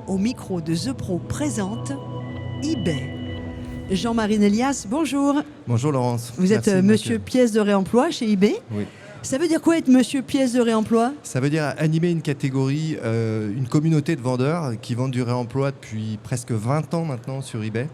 au micro de The Pro présente eBay. Jean-Marie Nélias, bonjour. Bonjour Laurence. Vous êtes monsieur pièce de réemploi chez eBay. Oui. Ça veut dire quoi être monsieur pièce de réemploi? Ça veut dire animer une catégorie, une communauté de vendeurs qui vendent du réemploi depuis presque 20 ans maintenant sur eBay.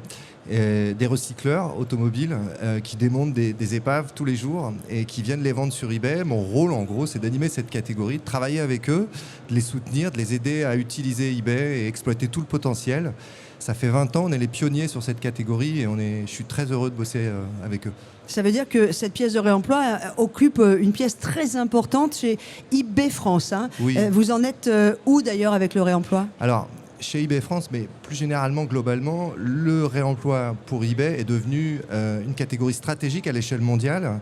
Des recycleurs automobiles qui démontent des épaves tous les jours et qui viennent les vendre sur eBay. Mon rôle, en gros, c'est d'animer cette catégorie, de travailler avec eux, de les soutenir, de les aider à utiliser eBay et exploiter tout le potentiel. Ça fait 20 ans, on est les pionniers sur cette catégorie et je suis très heureux de bosser avec eux. Ça veut dire que cette pièce de réemploi occupe une pièce très importante chez eBay France. Hein. Oui. Vous en êtes où d'ailleurs avec le réemploi? Alors, chez eBay France, mais plus généralement, globalement, le réemploi pour eBay est devenu une catégorie stratégique à l'échelle mondiale.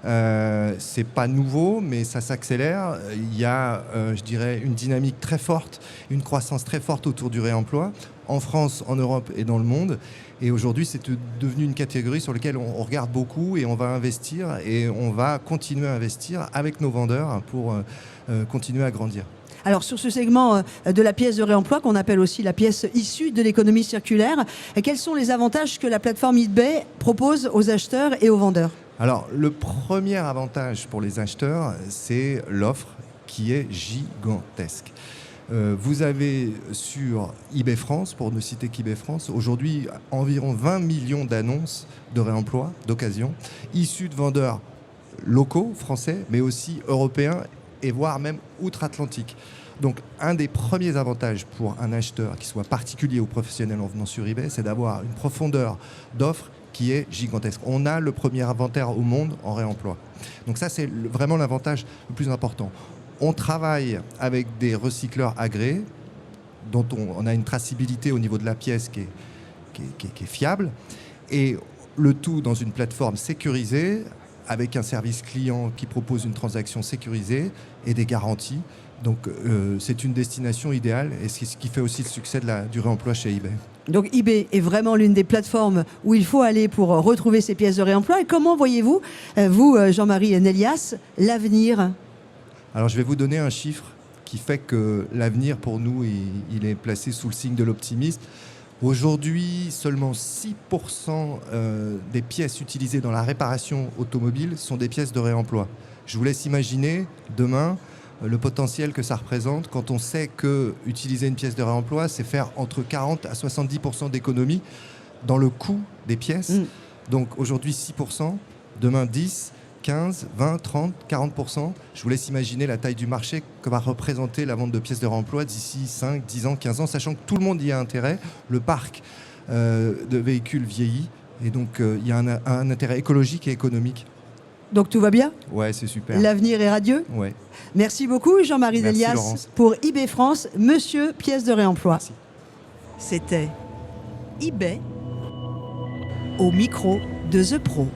C'est pas nouveau, mais ça s'accélère. Il y a, je dirais, une dynamique très forte, une croissance très forte autour du réemploi, en France, en Europe et dans le monde. Et aujourd'hui, c'est devenu une catégorie sur laquelle on regarde beaucoup et on va investir et on va continuer à investir avec nos vendeurs pour continuer à grandir. Alors sur ce segment de la pièce de réemploi, qu'on appelle aussi la pièce issue de l'économie circulaire, quels sont les avantages que la plateforme eBay propose aux acheteurs et aux vendeurs? Alors le premier avantage pour les acheteurs, c'est l'offre qui est gigantesque. Vous avez sur eBay France, pour ne citer qu'eBay France, aujourd'hui environ 20 millions d'annonces de réemploi, d'occasion, issues de vendeurs locaux, français, mais aussi européens et voire même outre-Atlantique. Donc un des premiers avantages pour un acheteur, qui soit particulier ou professionnel en venant sur eBay, c'est d'avoir une profondeur d'offres qui est gigantesque. On a le premier inventaire au monde en réemploi. Donc ça, c'est vraiment l'avantage le plus important. On travaille avec des recycleurs agréés, dont on a une traçabilité au niveau de la pièce qui est fiable, et le tout dans une plateforme sécurisée, avec un service client qui propose une transaction sécurisée et des garanties. Donc c'est une destination idéale et c'est ce qui fait aussi le succès du réemploi chez eBay. Donc eBay est vraiment l'une des plateformes où il faut aller pour retrouver ces pièces de réemploi. Et comment voyez-vous, vous Jean-Marie Nélias, l'avenir? Alors je vais vous donner un chiffre qui fait que l'avenir pour nous, il est placé sous le signe de l'optimisme. Aujourd'hui, seulement 6% des pièces utilisées dans la réparation automobile sont des pièces de réemploi. Je vous laisse imaginer demain le potentiel que ça représente quand on sait que utiliser une pièce de réemploi, c'est faire entre 40 à 70% d'économie dans le coût des pièces. Donc aujourd'hui 6%, demain 10%. 15, 20, 30, 40%. Je vous laisse imaginer la taille du marché que va représenter la vente de pièces de réemploi d'ici 5, 10 ans, 15 ans, sachant que tout le monde y a intérêt. Le parc de véhicules vieillit et donc il y a un intérêt écologique et économique. Donc tout va bien? Ouais, c'est super. L'avenir est radieux? Ouais. Merci beaucoup Jean-Marie Nélias pour eBay France, monsieur pièce de réemploi. Merci. C'était eBay au micro de The Pro.